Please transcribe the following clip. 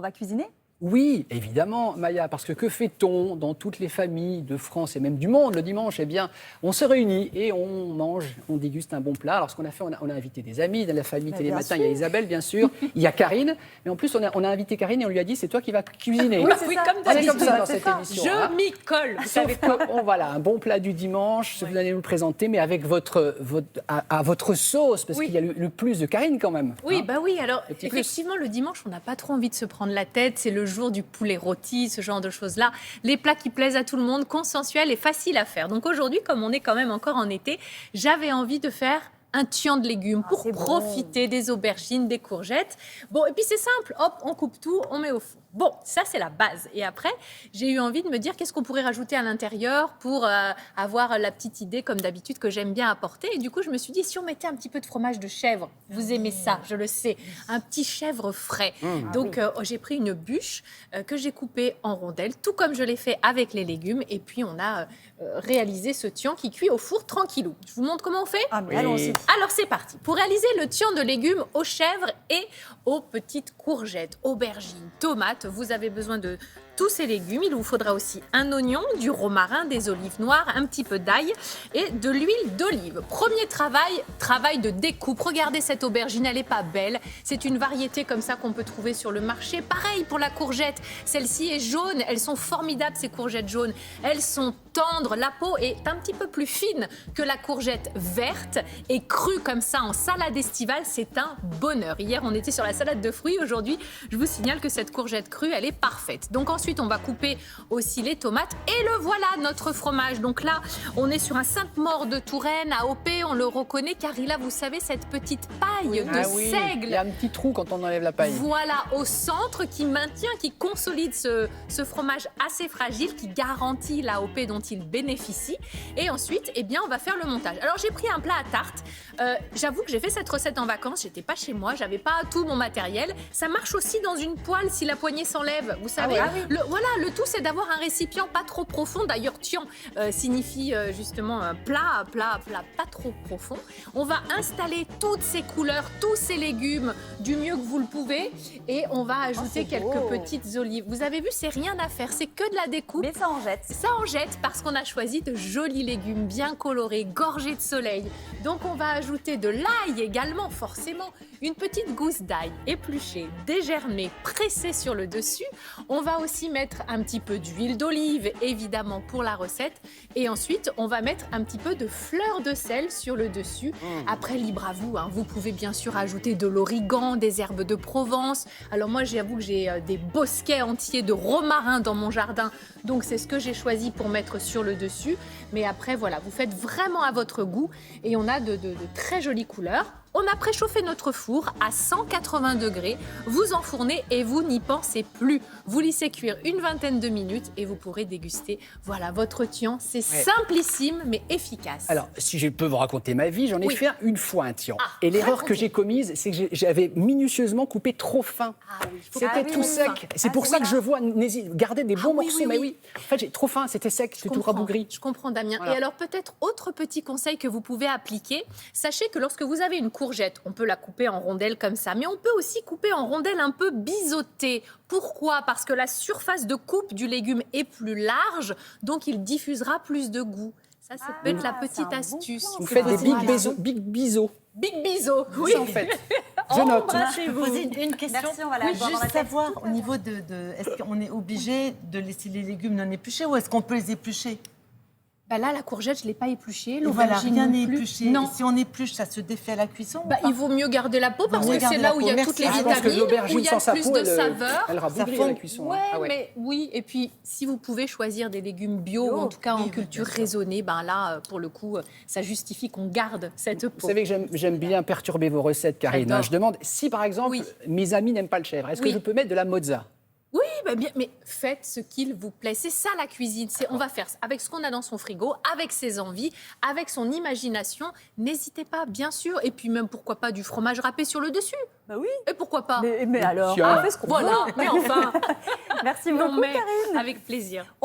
va cuisiner? Oui, évidemment, Maya, parce que fait-on dans toutes les familles de France et même du monde le dimanche? Eh bien, on se réunit et on mange, on déguste un bon plat. Alors, ce qu'on a fait, on a invité des amis de la famille Télématin. Il y a Isabelle, bien sûr, il y a Karine, mais en plus, on a invité Karine et on lui a dit, c'est toi qui vas cuisiner. Oui, Oui, ça. comme On est d'habitude. comme ça dans cette émission. hein. Je m'y colle. Vous Sauf savez quoi? que, voilà, un bon plat du dimanche, vous allez nous le présenter, mais avec à votre sauce, parce Oui. qu'il y a le plus de Karine quand même. Oui, hein. bah oui. Alors, Le petit plus. effectivement, le dimanche, on n'a pas trop envie de se prendre la tête. C'est le jour du poulet rôti, ce genre de choses-là. Les plats qui plaisent à tout le monde, consensuels et faciles à faire. Donc aujourd'hui, comme on est quand même encore en été, j'avais envie de faire un tian de légumes pour c'est bon. profiter des aubergines, des courgettes. Bon, et puis c'est simple, hop, on coupe tout, on met au four. Bon, ça c'est la base. Et après, j'ai eu envie de me dire qu'est-ce qu'on pourrait rajouter à l'intérieur pour avoir la petite idée, comme d'habitude, que j'aime bien apporter. Et du coup, je me suis dit, si on mettait un petit peu de fromage de chèvre, vous aimez ça, je le sais, un petit chèvre frais. Donc, j'ai pris une bûche que j'ai coupée en rondelles, tout comme je l'ai fait avec les légumes. Et puis, on a réalisé ce tian qui cuit au four tranquillou. Je vous montre comment on fait? Ah, mais Oui. allons-y. Alors c'est parti. Pour réaliser le tian de légumes aux chèvres et aux petites courgettes, aubergines, tomates, vous avez besoin de tous ces légumes. Il vous faudra aussi un oignon, du romarin, des olives noires, un petit peu d'ail et de l'huile d'olive. Premier travail de découpe. Regardez cette aubergine, elle n'est pas belle. C'est une variété comme ça qu'on peut trouver sur le marché. Pareil pour la courgette. Celle-ci est jaune. Elles sont formidables, ces courgettes jaunes. Elles sont tendres. La peau est un petit peu plus fine que la courgette verte et crue comme ça en salade estivale. C'est un bonheur. Hier, on était sur la salade de fruits. Aujourd'hui, je vous signale que cette courgette crue, elle est parfaite. Donc ensuite, on va couper aussi les tomates. Et le voilà, notre fromage. Donc là, on est sur un Sainte-Maure de Touraine, AOP. On le reconnaît car il a, vous savez, cette petite paille de Ah oui, seigle. il y a un petit trou quand on enlève la paille. Voilà, au centre, qui maintient, qui consolide ce fromage assez fragile, qui garantit l'AOP dont il bénéficie. Et ensuite, eh bien, on va faire le montage. Alors, j'ai pris un plat à tarte. J'avoue que j'ai fait cette recette en vacances. J'étais pas chez moi, j'avais pas tout mon matériel. Ça marche aussi dans une poêle si la poignée s'enlève. Vous savez, voilà, le tout, c'est d'avoir un récipient pas trop profond. D'ailleurs, tian signifie justement plat pas trop profond. On va installer toutes ces couleurs, tous ces légumes du mieux que vous le pouvez. Et on va ajouter quelques petites olives. Vous avez vu, c'est rien à faire, c'est que de la découpe. Mais ça en jette. Ça en jette parce qu'on a choisi de jolis légumes bien colorés, gorgés de soleil. Donc on va ajouter de l'ail également, forcément. Une petite gousse d'ail épluchée, dégermée, pressée sur le dessus. On va aussi mettre un petit peu d'huile d'olive, évidemment, pour la recette. Et ensuite, on va mettre un petit peu de fleur de sel sur le dessus. Après, libre à vous, hein. Vous pouvez bien sûr ajouter de l'origan, des herbes de Provence. Alors moi, j'avoue que j'ai des bosquets entiers de romarin dans mon jardin. Donc c'est ce que j'ai choisi pour mettre sur le dessus. Mais après, voilà, vous faites vraiment à votre goût. Et on a de très jolies couleurs. On a préchauffé notre four à 180 degrés. Vous enfournez et vous n'y pensez plus. Vous laissez cuire une vingtaine de minutes et vous pourrez déguster. Voilà, votre tian, c'est simplissime mais efficace. Alors, si je peux vous raconter ma vie, j'en ai Oui. fait une fois un tian. Ah, Et l'erreur racontez. que j'ai commise, c'est que j'avais minutieusement coupé trop fin. Ah oui, faut C'était pas tout trop sec. fin. C'est pour ça que je vois, gardez des bons oui, morceaux. oui, Mais oui. oui, en fait, j'ai trop faim, c'était sec, c'était tout rabougri. Je comprends, Damien. Voilà. Et alors, peut-être autre petit conseil que vous pouvez appliquer. Sachez que lorsque vous avez une courgette, on peut la couper en rondelles comme ça, mais on peut aussi couper en rondelles un peu biseautées. Pourquoi? Parce que la surface de coupe du légume est plus large, donc il diffusera plus de goût. Ça peut être la c'est petite un bon astuce. plan, Vous c'est faites des possible. big biseaux. Big biseau. Oui. Ça, en fait. Je note. Je peux poser une question. Merci, on va la Oui, voir dans la juste tête. savoir au niveau de est-ce qu'on est obligé de laisser les légumes non épluchés ou est-ce qu'on peut les éplucher? Bah là, la courgette, je ne l'ai pas épluchée. Et voilà, L'aubergine rien non n'est plus. épluché. Non. Et si on épluche, ça se défait à la cuisson ou Bah, pas? il vaut mieux garder la peau parce Vaut mieux que c'est garder là la où il y a peau. toutes les Merci. Je pense que vitamines, où l'aubergine il y a sans sa plus peau, de saveur. elle rabougrit fond. à la cuisson. Ouais, Ah mais oui. Et puis, si vous pouvez choisir des légumes bio, ou en tout cas en oui, culture bien sûr. raisonnée, ben là, pour le coup, ça justifie qu'on garde cette Vous peau. savez que j'aime bien perturber vos recettes, Karine. J'adore. Je demande, si par exemple, Oui. mes amis n'aiment pas le chèvre, est-ce que Oui. je peux mettre de la mozza? Oui, bah bien, mais faites ce qu'il vous plaît. C'est ça la cuisine. On va faire avec ce qu'on a dans son frigo, avec ses envies, avec son imagination. N'hésitez pas, bien sûr. Et puis même, pourquoi pas, du fromage râpé sur le dessus. Bah oui. Et pourquoi pas Mais alors, Tiens. on fait ce qu'on Voilà, veut. mais enfin, Merci non, beaucoup, mais Karine. avec plaisir.